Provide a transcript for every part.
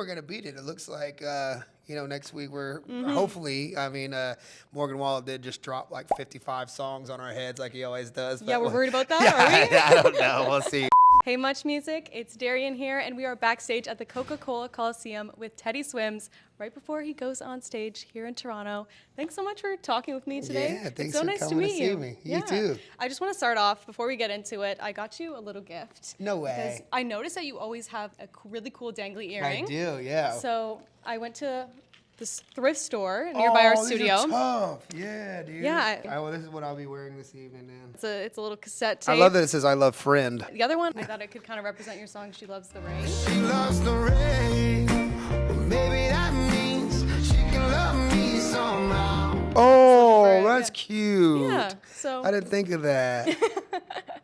we're gonna beat it. It looks like next week we're hopefully. Morgan Wallen did just drop like 55 songs on our heads like he always does. Yeah, we're worried about that, yeah, are we? I don't know. We'll see. Hey, MuchMusic, it's Darian here, and we are backstage at the Coca-Cola Coliseum with Teddy Swims right before he goes on stage here in Toronto. Thanks so much for talking with me today. Yeah, thanks it's so for nice coming to meet see you. me. Yeah. You too. I just want to start off, before we get into it, I got you a little gift. No way. Because I noticed that you always have a really cool dangly earring. I do, yeah. So I went to this thrift store nearby our studio. These are tough. Yeah, dude. Yeah. Well, this is what I'll be wearing this evening, man. It's a little cassette tape. I love that it says "I love friend." The other one, I thought it could kind of represent your song, She Loves the Rain. She loves the rain. Well, maybe that means she can love me somehow. Oh, that's cute. Yeah, so. I didn't think of that.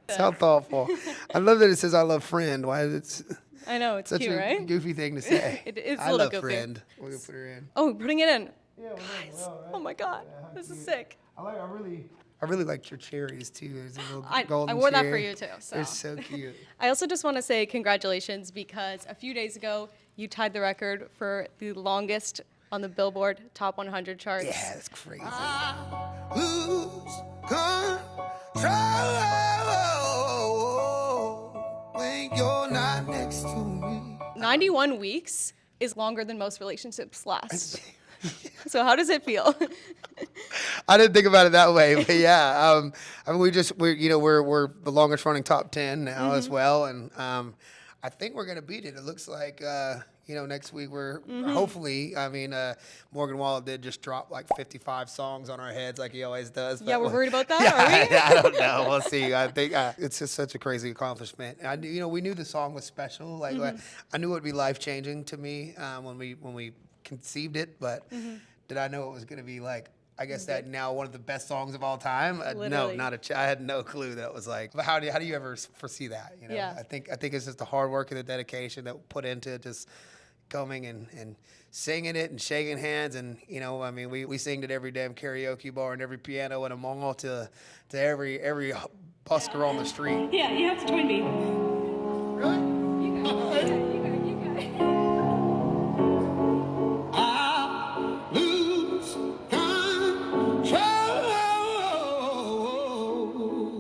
It's how thoughtful. I love that it says "I love friend." Why is it? I know, it's Such cute, a right? goofy thing to say. It's a I little love goofy. friend. We're gonna put her in. Oh, putting it in. Yeah, Guys, oh my God, this is sick. I really liked your cherries too. There's a little I golden wore that for cherry. you too. So. They're so cute. I also just want to say congratulations because a few days ago you tied the record for the longest on the Billboard Top 100 charts. Yeah, that's crazy. When you're not next to me. 91 weeks is longer than most relationships last. So how does it feel? I didn't think about it that way, but yeah, we're the longest running top 10 now as well, and I think we're gonna beat it. It looks like next week we're hopefully. Morgan Wallen did just drop like 55 songs on our heads like he always does. Yeah, we're worried about that, yeah, are we? I don't know. We'll see. I think it's just such a crazy accomplishment. We knew the song was special. Like I knew it would be life changing to me when we conceived it, but did I know it was going to be like, I guess that now one of the best songs of all time? No, I had no clue that it was like, how do you ever foresee that? Yeah. I think it's just the hard work and the dedication that put into just coming and singing it and shaking hands. And, we sing at every damn karaoke bar and every piano in a mall to every busker on the street. Yeah, you have to join me. Really? You got it.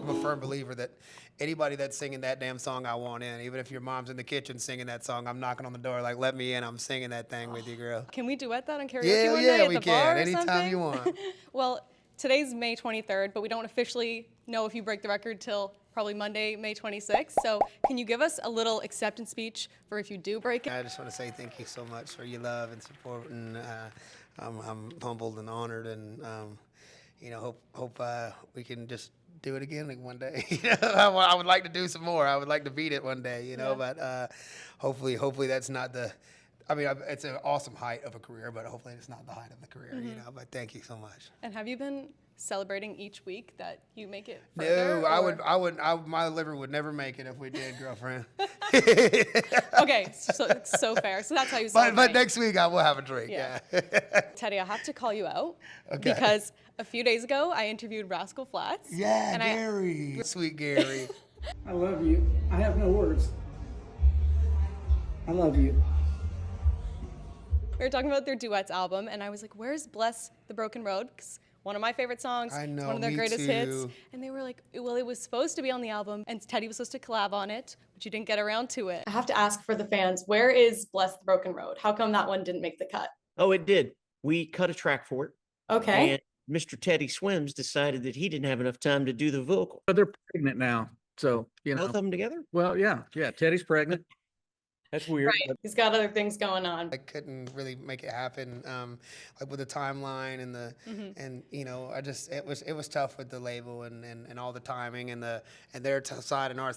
I'm a firm believer that anybody that's singing that damn song, I want in. Even if your mom's in the kitchen singing that song, I'm knocking on the door like, let me in. I'm singing that thing with you, girl. Can we duet that on karaoke Yeah, one yeah, day at we the can. bar or Anytime something? you want. Well, today's May 23rd, but we don't officially know if you break the record till probably Monday, May 26th. So can you give us a little acceptance speech for if you do break it? I just want to say thank you so much for your love and support, and I'm humbled and honored, and hope we can just do it again like one day. I would like to do some more. I would like to beat it one day, but hopefully that's not the. It's an awesome height of a career, but hopefully it's not the height of the career, But thank you so much. And have you been celebrating each week that you make it further? No, my liver would never make it if we did, girlfriend. Okay, so fair. So that's how you celebrate. But next week I will have a drink. Yeah. Teddy, I have to call you out Okay. because a few days ago I interviewed Rascal Flatts. Yeah, and Gary, sweet Gary. I love you. I have no words. I love you. We were talking about their duets album, and I was like, "Where's Bless the Broken Road?" 'Cause one of my favorite songs. I know, it's one of their me greatest too. hits. And they were like, "Well, it was supposed to be on the album, and Teddy was supposed to collab on it, but you didn't get around to it." I have to ask for the fans, where is Bless the Broken Road? How come that one didn't make the cut? Oh, it did. We cut a track for it. Okay. And Mr. Teddy Swims decided that he didn't have enough time to do the vocal. But they're pregnant now. So, Both of them together? Well, yeah. Teddy's pregnant. That's weird. Right. He's got other things going on. I couldn't really make it happen, like with the timeline and and it was tough with the label and all the timing and their side and our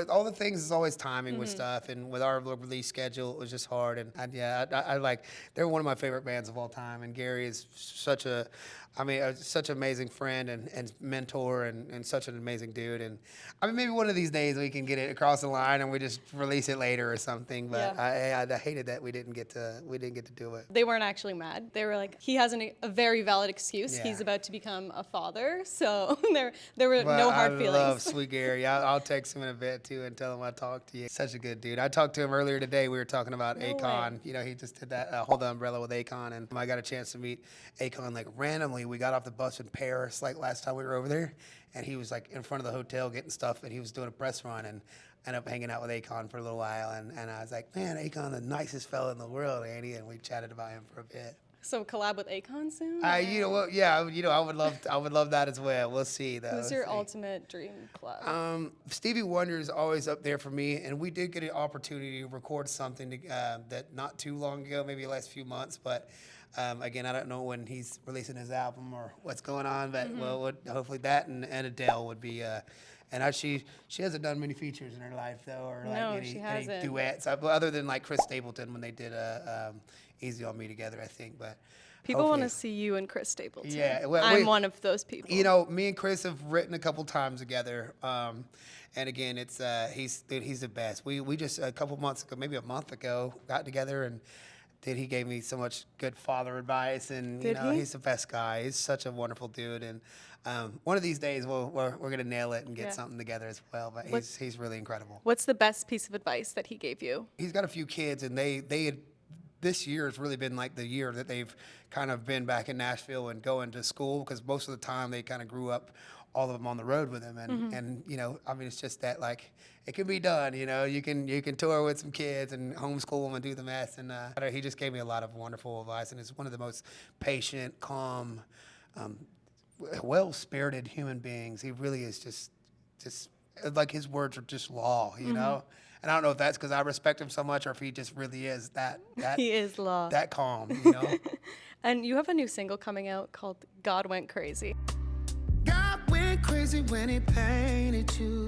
all the things is always timing with stuff, and with our release schedule it was just hard, and I like, they're one of my favorite bands of all time, and Gary is such such an amazing friend and mentor and such an amazing dude, and maybe one of these days we can get it across the line and we just release it later or something. everything. But Yeah. I hated that we didn't get to do it. They weren't actually mad. They were like, he has a very valid excuse. Yeah. He's about to become a father. So there were But no hard I feelings. love Sweet Gary. I'll text him in a bit too and tell him I talked to you. Such a good dude. I talked to him earlier today. We were talking about No Akon. way. You know, he just did that Hold the Umbrella with Akon, and I got a chance to meet Akon like randomly. We got off the bus in Paris like last time we were over there, and he was like in front of the hotel getting stuff, and he was doing a press run, and ended up hanging out with Akon for a little while, and I was like, man, Akon, the nicest fella in the world, Andy, and we chatted about him for a bit. So collab with Akon soon? You know what? Yeah, you know, I would love that as well. We'll see though. Who's your We'll see. ultimate dream collab? Stevie Wonder is always up there for me, and we did get an opportunity to record something that not too long ago, maybe the last few months, but again, I don't know when he's releasing his album or what's going on, but well, hopefully that and Adele would be. And she hasn't done many features in her life though, or like No, any she hasn't. duets, other than like Chris Stapleton when they did Easy on Me together, I think. But People want to hopefully- see you and Chris Stapleton. Yeah, well, I'm we- one of those people. You know, me and Chris have written a couple times together, and again, it's he's the best. We just a couple months ago, maybe a month ago, got together, and he gave me so much good father advice, and Did you know, he? he's the best guy. He's such a wonderful dude, and one of these days we're gonna nail it and get Yeah. something together as well. But What- he's really incredible. What's the best piece of advice that he gave you? He's got a few kids, and they had, this year has really been like the year that they've kind of been back in Nashville and going to school, because most of the time they kind of grew up, all of them on the road with him, and you know, I mean, it's just that like it can be done. You know, you can tour with some kids and homeschool them and do the mess. And he just gave me a lot of wonderful advice, and is one of the most patient, calm, well-spirited human beings. He really is just like his words are just law, you know. And I don't know if that's because I respect him so much, or if he just really is that He is law. that calm, you know. And you have a new single coming out called God Went Crazy. God went crazy when he painted you.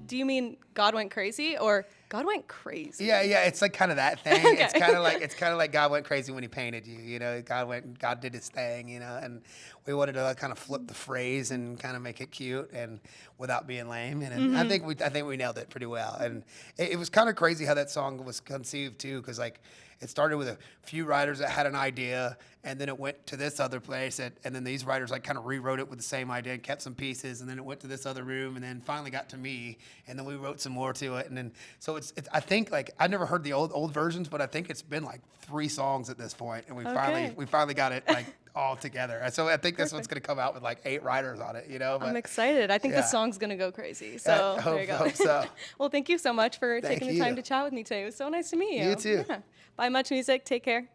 Do you mean God Went Crazy or God Went Crazy? Yeah, it's like kind of that thing. Okay. It's kind of like God went crazy when he painted you. You know, God did his thing. You know, and we wanted to kind of flip the phrase and kind of make it cute and without being lame. And I think we nailed it pretty well. And it was kind of crazy how that song was conceived too, because like it started with a few writers that had an idea, and then it went to this other place, and then these writers like kind of rewrote it with the same idea and kept some pieces, and then it went to this other room, and then finally got to me, and then we wrote some more to it, and then so it's I think like I never heard the old versions, but I think it's been like 3 songs at this point, and we finally got it like all together. And so I think this one's gonna come out with like 8 writers on it, you know. But I'm excited. I think yeah. the song's going to go crazy. So there you go. hope so. Well, thank you so much for Thank taking the time you. to chat with me today. It was so nice to meet you. You too. Yeah. Bye, Much Music. Take care.